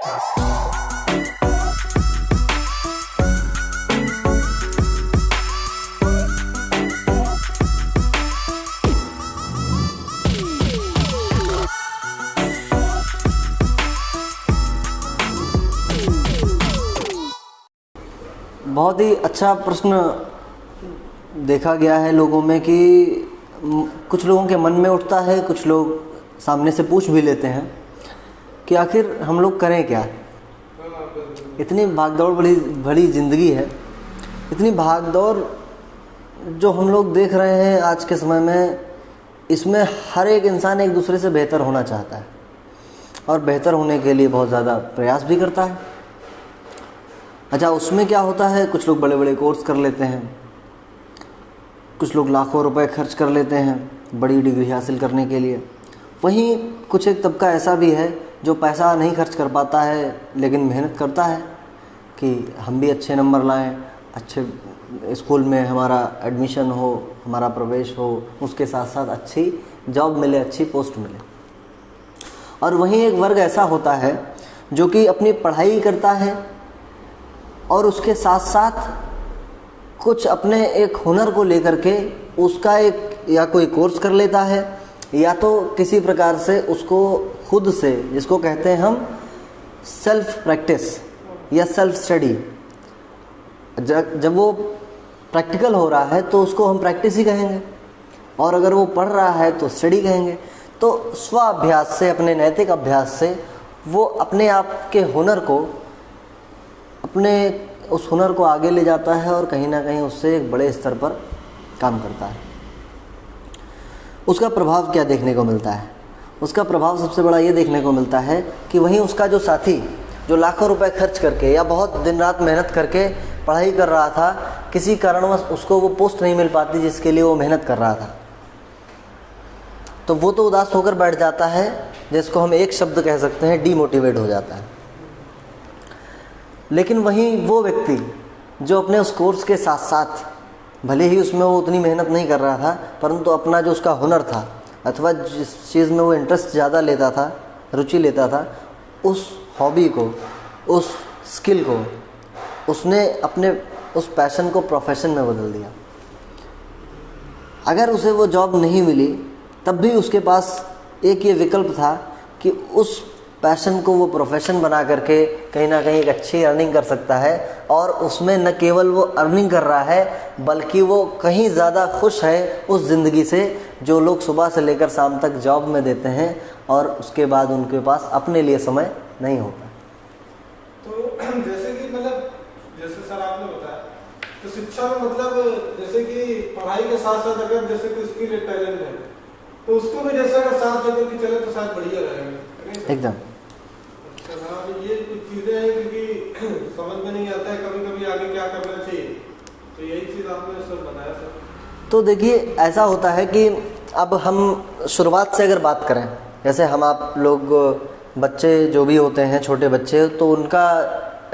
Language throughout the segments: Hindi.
बहुत ही अच्छा प्रश्न देखा गया है लोगों में कि कुछ लोगों के मन में उठता है, कुछ लोग सामने से पूछ भी लेते हैं कि आखिर हम लोग करें क्या। इतनी भागदौड़ भरी ज़िंदगी है, इतनी भागदौड़ जो हम लोग देख रहे हैं आज के समय में, इसमें हर एक इंसान एक दूसरे से बेहतर होना चाहता है और बेहतर होने के लिए बहुत ज़्यादा प्रयास भी करता है। अच्छा, उसमें क्या होता है, कुछ लोग बड़े बड़े कोर्स कर लेते हैं, कुछ लोग लाखों रुपए खर्च कर लेते हैं बड़ी डिग्री हासिल करने के लिए। वहीं कुछ एक तबका ऐसा भी है जो पैसा नहीं खर्च कर पाता है लेकिन मेहनत करता है कि हम भी अच्छे नंबर लाएं, अच्छे स्कूल में हमारा एडमिशन हो, हमारा प्रवेश हो, उसके साथ साथ अच्छी जॉब मिले, अच्छी पोस्ट मिले। और वहीं एक वर्ग ऐसा होता है जो कि अपनी पढ़ाई करता है और उसके साथ साथ कुछ अपने एक हुनर को लेकर के उसका एक या कोई कोर्स कर लेता है या तो किसी प्रकार से उसको खुद से, जिसको कहते हैं हम सेल्फ प्रैक्टिस या सेल्फ स्टडी, जब वो प्रैक्टिकल हो रहा है तो उसको हम प्रैक्टिस ही कहेंगे, और अगर वो पढ़ रहा है तो स्टडी कहेंगे। तो स्व अभ्यास से, अपने नैतिक अभ्यास से वो अपने आप के हुनर को, अपने उस हुनर को आगे ले जाता है और कहीं ना कहीं उससे एक बड़े स्तर पर काम करता है। उसका प्रभाव क्या देखने को मिलता है? उसका प्रभाव सबसे बड़ा ये देखने को मिलता है कि वहीं उसका जो साथी जो लाखों रुपए खर्च करके या बहुत दिन रात मेहनत करके पढ़ाई कर रहा था, किसी कारणवश उसको वो पोस्ट नहीं मिल पाती जिसके लिए वो मेहनत कर रहा था, तो वो तो उदास होकर बैठ जाता है, जिसको हम एक शब्द कह सकते हैं, डीमोटिवेट हो जाता है। लेकिन वहीं वो व्यक्ति जो अपने उस कोर्स के साथ साथ, भले ही उसमें वो उतनी मेहनत नहीं कर रहा था, परंतु अपना जो उसका हुनर था अथवा जिस चीज़ में वो इंटरेस्ट ज़्यादा लेता था, रुचि लेता था, उस हॉबी को, उस स्किल को उसने अपने उस पैशन को प्रोफेशन में बदल दिया। अगर उसे वो जॉब नहीं मिली तब भी उसके पास एक ये विकल्प था कि उस पैशन को वो प्रोफेशन बना करके कहीं ना कहीं एक अच्छी अर्निंग कर सकता है, और उसमें न केवल वो अर्निंग कर रहा है बल्कि वो कहीं ज़्यादा खुश है उस ज़िंदगी से जो लोग सुबह से लेकर शाम तक जॉब में देते हैं और उसके बाद उनके पास अपने लिए समय नहीं होता। तो जैसे कि मतलब जैसे सर आपने बताया, तो शिक्षा में मतलब जैसे कि पढ़ाई के साथ साथ अगर जैसे कोई स्किल या टैलेंट है तो उसको भी जैसे अगर साथ लेकर के चले तो शायद बढ़िया रहेगा एकदम। हाँ, ये कुछ चीज़ें हैं क्योंकि समझ में नहीं आता है कभी कभी आगे क्या करना चाहिए, तो यही चीज़ आपने सर बताया सर। तो देखिए, ऐसा होता है कि अब हम शुरुआत से अगर बात करें, जैसे हम आप लोग बच्चे जो भी होते हैं, छोटे बच्चे, तो उनका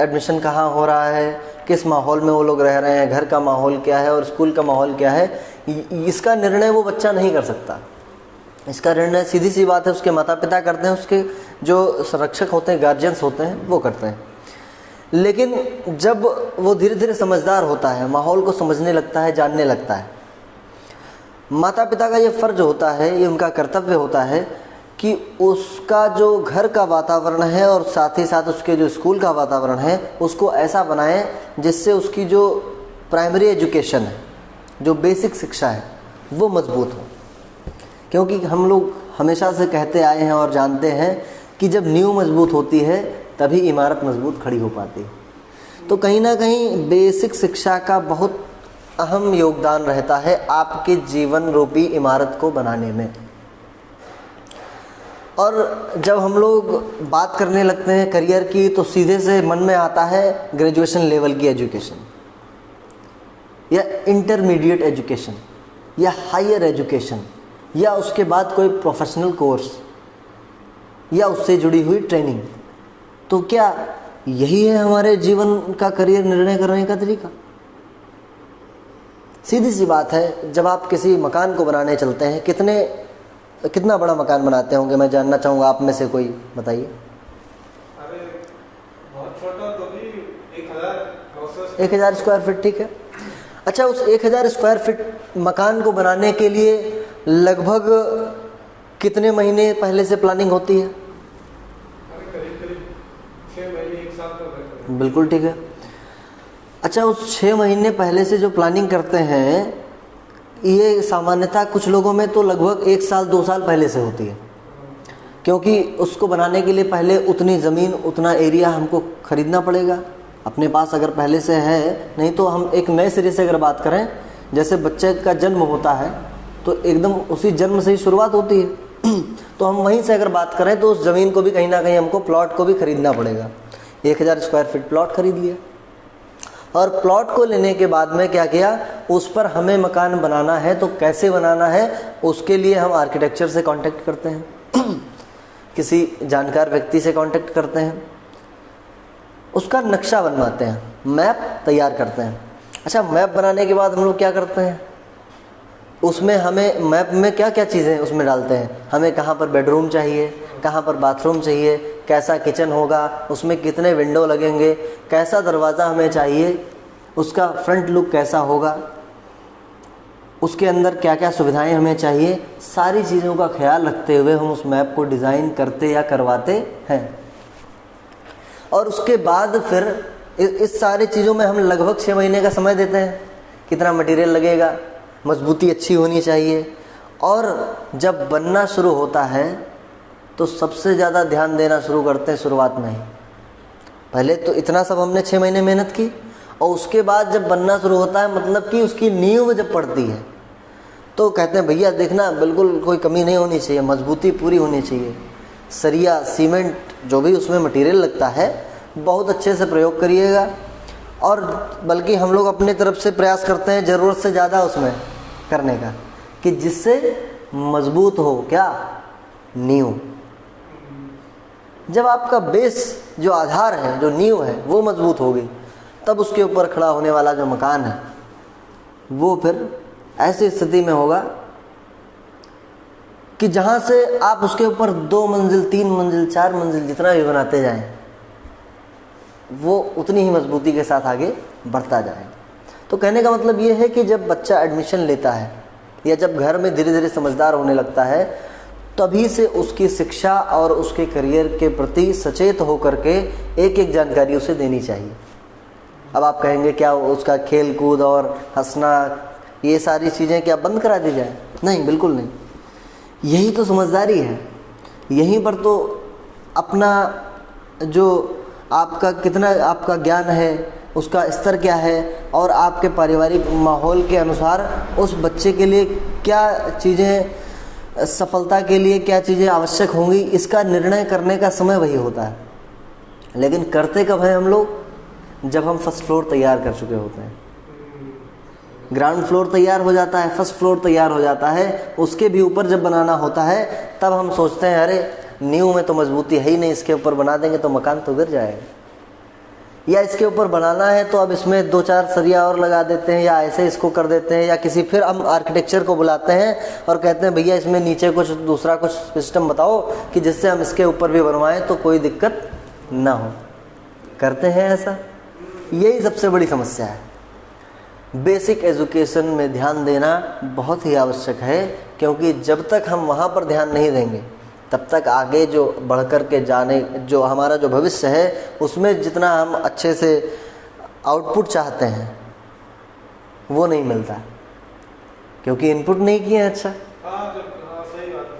एडमिशन कहाँ हो रहा है, किस माहौल में वो लोग रह रहे हैं, घर का माहौल क्या है और स्कूल का माहौल क्या है, इसका निर्णय वो बच्चा नहीं कर सकता। इसका निर्णय सीधी सी बात है उसके माता पिता करते हैं, उसके जो संरक्षक होते हैं, गार्जियंस होते हैं, वो करते हैं। लेकिन जब वो धीरे धीरे समझदार होता है, माहौल को समझने लगता है, जानने लगता है, माता पिता का ये फ़र्ज होता है, ये उनका कर्तव्य होता है कि उसका जो घर का वातावरण है और साथ ही साथ उसके जो स्कूल का वातावरण है उसको ऐसा बनाएं जिससे उसकी जो प्राइमरी एजुकेशन है, जो बेसिक शिक्षा है, वो मजबूत हो। क्योंकि हम लोग हमेशा से कहते आए हैं और जानते हैं कि जब नींव मजबूत होती है तभी इमारत मजबूत खड़ी हो पाती है। तो कहीं ना कहीं बेसिक शिक्षा का बहुत अहम योगदान रहता है आपके जीवन रूपी इमारत को बनाने में। और जब हम लोग बात करने लगते हैं करियर की तो सीधे से मन में आता है ग्रेजुएशन लेवल की एजुकेशन या इंटरमीडिएट एजुकेशन या हायर एजुकेशन या उसके बाद कोई प्रोफेशनल कोर्स या उससे जुड़ी हुई ट्रेनिंग। तो क्या यही है हमारे जीवन का करियर निर्णय करने का तरीका? सीधी सी बात है, जब आप किसी मकान को बनाने चलते हैं, कितना बड़ा मकान बनाते होंगे, मैं जानना चाहूँगा आप में से कोई बताइए। अरे प्रोसेस 1000 स्क्वायर फीट, ठीक है। अच्छा, उस 1000 स्क्वायर फीट मकान को बनाने के लिए लगभग कितने महीने पहले से प्लानिंग होती है? करीब करीब 6 महीने 1 साल तक। बिल्कुल ठीक है। अच्छा, उस 6 महीने पहले से जो प्लानिंग करते हैं, ये सामान्यतः कुछ लोगों में तो लगभग 1 साल 2 साल पहले से होती है, क्योंकि उसको बनाने के लिए पहले उतनी ज़मीन, उतना एरिया हमको ख़रीदना पड़ेगा अपने पास अगर पहले से है। नहीं तो हम एक नए सिरे से अगर बात करें, जैसे बच्चे का जन्म होता है तो एकदम उसी जन्म से ही शुरुआत होती है तो हम वहीं से अगर बात करें तो उस ज़मीन को भी कहीं ना कहीं हमको प्लॉट को भी ख़रीदना पड़ेगा। 1000 स्क्वायर फीट प्लॉट ख़रीद लिया, और प्लॉट को लेने के बाद में क्या किया, उस पर हमें मकान बनाना है तो कैसे बनाना है, उसके लिए हम आर्किटेक्चर से कांटेक्ट करते हैं किसी जानकार व्यक्ति से कांटेक्ट करते हैं, उसका नक्शा बनवाते हैं, मैप तैयार करते हैं। अच्छा, मैप बनाने के बाद हम लोग क्या करते हैं, उसमें हमें मैप में क्या क्या चीज़ें उसमें डालते हैं, हमें कहाँ पर बेडरूम चाहिए, कहाँ पर बाथरूम चाहिए, कैसा किचन होगा, उसमें कितने विंडो लगेंगे, कैसा दरवाज़ा हमें चाहिए, उसका फ्रंट लुक कैसा होगा, उसके अंदर क्या क्या सुविधाएं हमें चाहिए, सारी चीज़ों का ख्याल रखते हुए हम उस मैप को डिज़ाइन करते या करवाते हैं। और उसके बाद फिर इस सारी चीज़ों में हम लगभग 6 महीने का समय देते हैं। कितना मटेरियल लगेगा, मजबूती अच्छी होनी चाहिए, और जब बनना शुरू होता है तो सबसे ज़्यादा ध्यान देना शुरू करते हैं शुरुआत में ही। पहले तो इतना सब हमने 6 महीने मेहनत की, और उसके बाद जब बनना शुरू होता है, मतलब कि उसकी नींव जब पड़ती है, तो कहते हैं भैया देखना बिल्कुल कोई कमी नहीं होनी चाहिए, मजबूती पूरी होनी चाहिए, सरिया सीमेंट जो भी उसमें मटेरियल लगता है बहुत अच्छे से प्रयोग करिएगा। और बल्कि हम लोग अपनी तरफ से प्रयास करते हैं ज़रूरत से ज़्यादा उसमें करने का, कि जिससे मजबूत हो क्या, नींव। जब आपका बेस जो आधार है, जो नींव है, वो मजबूत होगी, तब उसके ऊपर खड़ा होने वाला जो मकान है वो फिर ऐसी स्थिति में होगा कि जहाँ से आप उसके ऊपर 2 मंजिल 3 मंजिल 4 मंजिल जितना भी बनाते जाएं, वो उतनी ही मजबूती के साथ आगे बढ़ता जाए। तो कहने का मतलब ये है कि जब बच्चा एडमिशन लेता है या जब घर में धीरे धीरे समझदार होने लगता है, तभी से उसकी शिक्षा और उसके करियर के प्रति सचेत होकर के एक एक जानकारी उसे देनी चाहिए। अब आप कहेंगे क्या उसका खेल कूद और हंसना, ये सारी चीज़ें क्या बंद करा दी जाए? नहीं, बिल्कुल नहीं। यही तो समझदारी है। यहीं पर तो अपना जो आपका कितना आपका ज्ञान है, उसका स्तर क्या है, और आपके पारिवारिक माहौल के अनुसार उस बच्चे के लिए क्या चीज़ें, सफलता के लिए क्या चीज़ें आवश्यक होंगी, इसका निर्णय करने का समय वही होता है। लेकिन करते कब हैं हम लोग? जब हम फर्स्ट फ्लोर तैयार कर चुके होते हैं। ग्राउंड फ्लोर तैयार हो जाता है, फर्स्ट फ्लोर तैयार हो जाता है, उसके भी ऊपर जब बनाना होता है तब हम सोचते हैं अरे नींव में तो मजबूती है ही नहीं, इसके ऊपर बना देंगे तो मकान तो गिर जाएगा, या इसके ऊपर बनाना है तो अब इसमें 2-4 सरिया और लगा देते हैं, या ऐसे इसको कर देते हैं, या किसी फिर हम आर्किटेक्चर को बुलाते हैं और कहते हैं भैया इसमें नीचे कुछ दूसरा कुछ सिस्टम बताओ कि जिससे हम इसके ऊपर भी बनवाएं तो कोई दिक्कत ना हो। करते हैं ऐसा। यही सबसे बड़ी समस्या है। बेसिक एजुकेशन में ध्यान देना बहुत ही आवश्यक है, क्योंकि जब तक हम वहाँ पर ध्यान नहीं देंगे तब तक आगे जो बढ़ कर के जाने, जो हमारा जो भविष्य है उसमें जितना हम अच्छे से आउटपुट चाहते हैं वो नहीं मिलता, क्योंकि इनपुट नहीं किए हैं। अच्छा, सही बात है।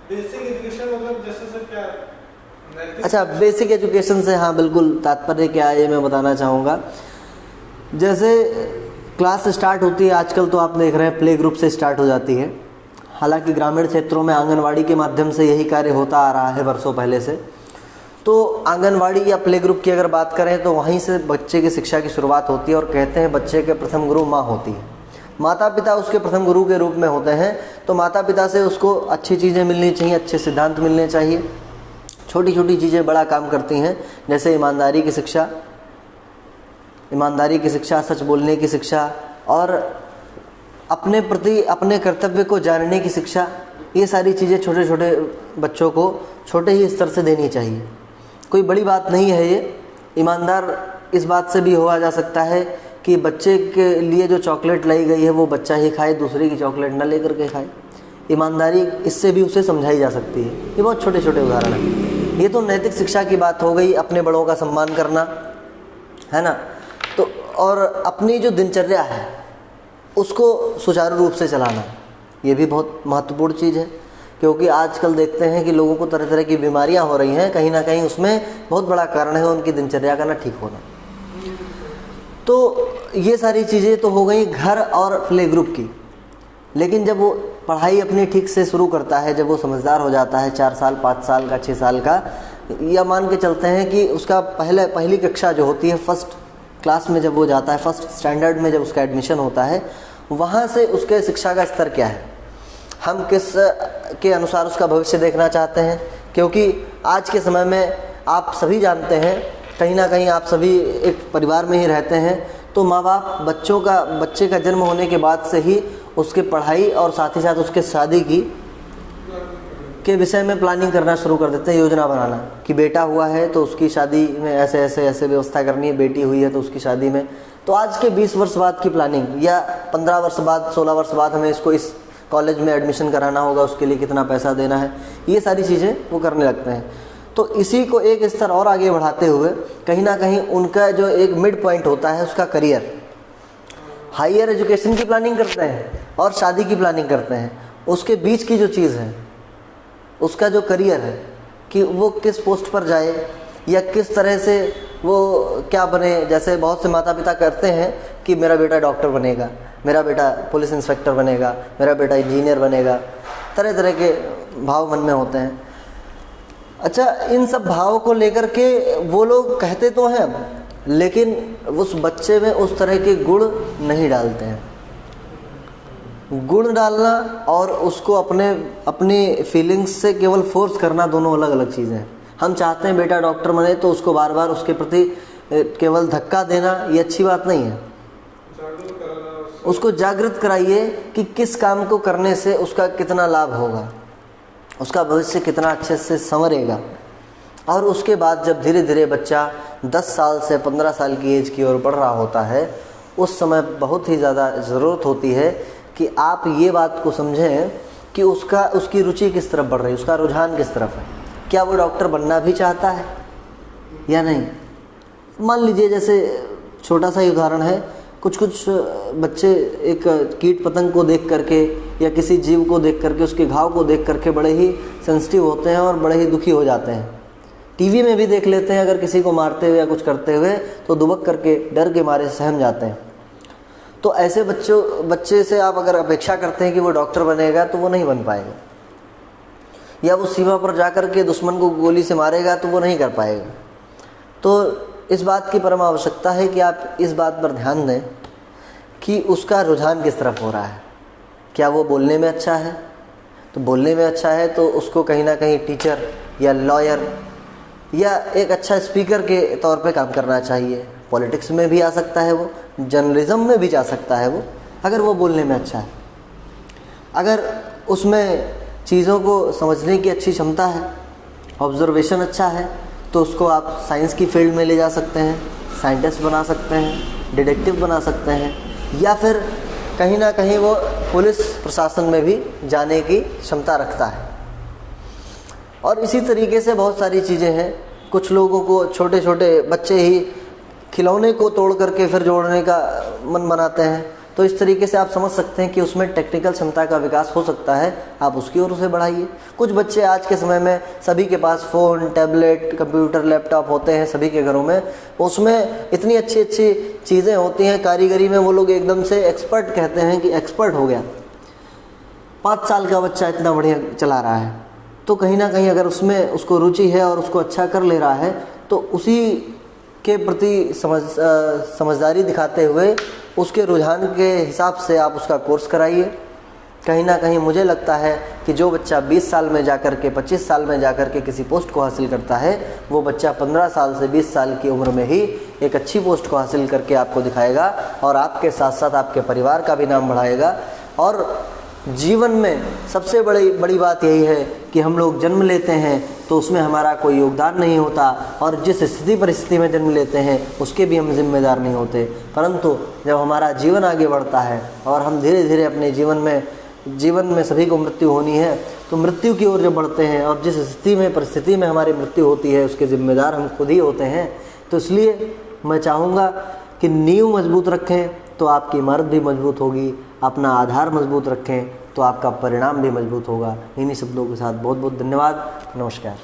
बेसिक एजुकेशन मतलब जैसे सर क्या? अच्छा, बेसिक एजुकेशन से हाँ बिल्कुल तात्पर्य क्या है ये मैं बताना चाहूँगा। जैसे क्लास स्टार्ट होती है आजकल, तो आप देख रहे हैं प्ले ग्रुप से स्टार्ट हो जाती है। हालांकि ग्रामीण क्षेत्रों में आंगनवाड़ी के माध्यम से यही कार्य होता आ रहा है वर्षों पहले से। तो आंगनवाड़ी या प्ले ग्रुप की अगर बात करें तो वहीं से बच्चे की शिक्षा की शुरुआत होती है, और कहते हैं बच्चे के प्रथम गुरु माँ होती है। माता पिता उसके प्रथम गुरु के रूप में होते हैं। तो माता पिता से उसको अच्छी चीज़ें मिलनी चाहिए, अच्छे सिद्धांत मिलने चाहिए। छोटी छोटी चीज़ें बड़ा काम करती हैं, जैसे ईमानदारी की शिक्षा, सच बोलने की शिक्षा, और अपने प्रति अपने कर्तव्य को जानने की शिक्षा। ये सारी चीज़ें छोटे छोटे बच्चों को छोटे ही स्तर से देनी चाहिए। कोई बड़ी बात नहीं है ये। ईमानदार इस बात से भी हुआ जा सकता है कि बच्चे के लिए जो चॉकलेट लाई गई है वो बच्चा ही खाए, दूसरे की चॉकलेट ना लेकर के खाए। ईमानदारी इससे भी उसे समझाई जा सकती है। ये बहुत छोटे छोटे उदाहरण हैं। ये तो नैतिक शिक्षा की बात हो गई, अपने बड़ों का सम्मान करना, है ना। तो और अपनी जो दिनचर्या है उसको सुचारू रूप से चलाना, ये भी बहुत महत्वपूर्ण चीज़ है, क्योंकि आजकल देखते हैं कि लोगों को तरह तरह की बीमारियां हो रही हैं, कहीं ना कहीं उसमें बहुत बड़ा कारण है उनकी दिनचर्या का ना ठीक होना। तो ये सारी चीज़ें तो हो गई घर और प्ले ग्रुप की। लेकिन जब वो पढ़ाई अपनी ठीक से शुरू करता है, जब वो समझदार हो जाता है, 4 साल 5 साल का 6 साल का, या मान के चलते हैं कि उसका पहली कक्षा जो होती है, फर्स्ट क्लास में जब वो जाता है, फर्स्ट स्टैंडर्ड में जब उसका एडमिशन होता है, वहाँ से उसके शिक्षा का स्तर क्या है, हम किस के अनुसार उसका भविष्य देखना चाहते हैं। क्योंकि आज के समय में आप सभी जानते हैं, कहीं ना कहीं आप सभी एक परिवार में ही रहते हैं, तो माँ बाप बच्चे का जन्म होने के बाद से ही उसके पढ़ाई और साथ ही साथ उसके शादी के विषय में प्लानिंग करना शुरू कर देते हैं, योजना बनाना कि बेटा हुआ है तो उसकी शादी में ऐसे ऐसे ऐसे व्यवस्था करनी है, बेटी हुई है तो उसकी शादी में। तो आज के 20 वर्ष बाद की प्लानिंग या 15 वर्ष बाद 16 वर्ष बाद हमें इसको इस कॉलेज में एडमिशन कराना होगा, उसके लिए कितना पैसा देना है, ये सारी चीज़ें वो करने लगते हैं। तो इसी को एक स्तर और आगे बढ़ाते हुए कहीं ना कहीं उनका जो एक मिड पॉइंट होता है उसका करियर, हायर एजुकेशन की प्लानिंग करते हैं और शादी की प्लानिंग करते हैं। उसके बीच की जो चीज़ है, उसका जो करियर है कि वो किस पोस्ट पर जाए या किस तरह से वो क्या बने। जैसे बहुत से माता पिता करते हैं कि मेरा बेटा डॉक्टर बनेगा, मेरा बेटा पुलिस इंस्पेक्टर बनेगा, मेरा बेटा इंजीनियर बनेगा, तरह तरह के भाव मन में होते हैं। अच्छा, इन सब भावों को लेकर के वो लोग कहते तो हैं, लेकिन उस बच्चे में उस तरह के गुण नहीं डालते हैं। गुण डालना और उसको अपनी फीलिंग्स से केवल फोर्स करना, दोनों अलग अलग चीज़ें हैं। हम चाहते हैं बेटा डॉक्टर बने तो उसको बार बार उसके प्रति केवल धक्का देना ये अच्छी बात नहीं है। उसको जागृत कराइए कि किस काम को करने से उसका कितना लाभ होगा, उसका भविष्य कितना अच्छे से संवरेगा। और उसके बाद जब धीरे धीरे बच्चा 10 साल से 15 साल की एज की ओर बढ़ रहा होता है, उस समय बहुत ही ज़्यादा ज़रूरत होती है कि आप ये बात को समझें कि उसकी रुचि किस तरफ बढ़ रही है, उसका रुझान किस तरफ है। क्या वो डॉक्टर बनना भी चाहता है या नहीं। मान लीजिए, जैसे छोटा सा ही उदाहरण है, कुछ बच्चे एक कीट पतंग को देख करके या किसी जीव को देख करके, उसके घाव को देख करके बड़े ही सेंसिटिव होते हैं और बड़े ही दुखी हो जाते हैं। टीवी में भी देख लेते हैं, अगर किसी को मारते हुए या कुछ करते हुए तो दुबक करके डर के मारे सहम जाते हैं। तो ऐसे बच्चे से आप अगर अपेक्षा करते हैं कि वो डॉक्टर बनेगा तो वो नहीं बन पाएगा, या वो सीमा पर जाकर के दुश्मन को गोली से मारेगा तो वो नहीं कर पाएगा। तो इस बात की परम आवश्यकता है कि आप इस बात पर ध्यान दें कि उसका रुझान किस तरफ हो रहा है। क्या वो बोलने में अच्छा है, तो बोलने में अच्छा है तो उसको कहीं ना कहीं टीचर या लॉयर या एक अच्छा स्पीकर के तौर पे काम करना चाहिए। पॉलिटिक्स में भी आ सकता है वो, जर्नलिज्म में भी जा सकता है वो, अगर वो बोलने में अच्छा है। अगर उसमें चीज़ों को समझने की अच्छी क्षमता है, ऑब्जर्वेशन अच्छा है, तो उसको आप साइंस की फील्ड में ले जा सकते हैं, साइंटिस्ट बना सकते हैं, डिटेक्टिव बना सकते हैं, या फिर कहीं ना कहीं वो पुलिस प्रशासन में भी जाने की क्षमता रखता है। और इसी तरीके से बहुत सारी चीज़ें हैं। कुछ लोगों को छोटे छोटे बच्चे ही खिलौने को तोड़ करके फिर जोड़ने का मन बनाते हैं, तो इस तरीके से आप समझ सकते हैं कि उसमें टेक्निकल क्षमता का विकास हो सकता है, आप उसकी ओर उसे बढ़ाइए। कुछ बच्चे आज के समय में सभी के पास फ़ोन, टैबलेट, कंप्यूटर, लैपटॉप होते हैं सभी के घरों में, उसमें इतनी अच्छी अच्छी चीज़ें होती हैं, कारीगरी में वो लोग एकदम से एक्सपर्ट कहते हैं कि एक्सपर्ट हो गया। 5 साल का बच्चा इतना बढ़िया चला रहा है, तो कहीं ना कहीं अगर उसमें उसको रुचि है और उसको अच्छा कर ले रहा है तो उसी के प्रति समझदारी दिखाते हुए उसके रुझान के हिसाब से आप उसका कोर्स कराइए। कहीं ना कहीं मुझे लगता है कि जो बच्चा 20 साल में जाकर के 25 साल में जाकर के किसी पोस्ट को हासिल करता है, वो बच्चा 15 साल से 20 साल की उम्र में ही एक अच्छी पोस्ट को हासिल करके आपको दिखाएगा और आपके साथ साथ आपके परिवार का भी नाम बढ़ाएगा और जीवन में सबसे बड़ी बात यही है कि हम लोग जन्म लेते हैं तो उसमें हमारा कोई योगदान नहीं होता, और जिस स्थिति परिस्थिति में जन्म लेते हैं उसके भी हम जिम्मेदार नहीं होते। परंतु जब हमारा जीवन आगे बढ़ता है और हम धीरे धीरे अपने जीवन में सभी को मृत्यु होनी है, तो मृत्यु की ओर जब बढ़ते हैं और जिस परिस्थिति में हमारी मृत्यु होती है उसके जिम्मेदार हम खुद ही होते हैं। तो इसलिए मैं चाहूँगा कि नींव मजबूत रखें तो आपकी इमारत भी मजबूत होगी, अपना आधार मजबूत रखें तो आपका परिणाम भी मजबूत होगा। इन्हीं शब्दों के साथ बहुत बहुत धन्यवाद। नमस्कार।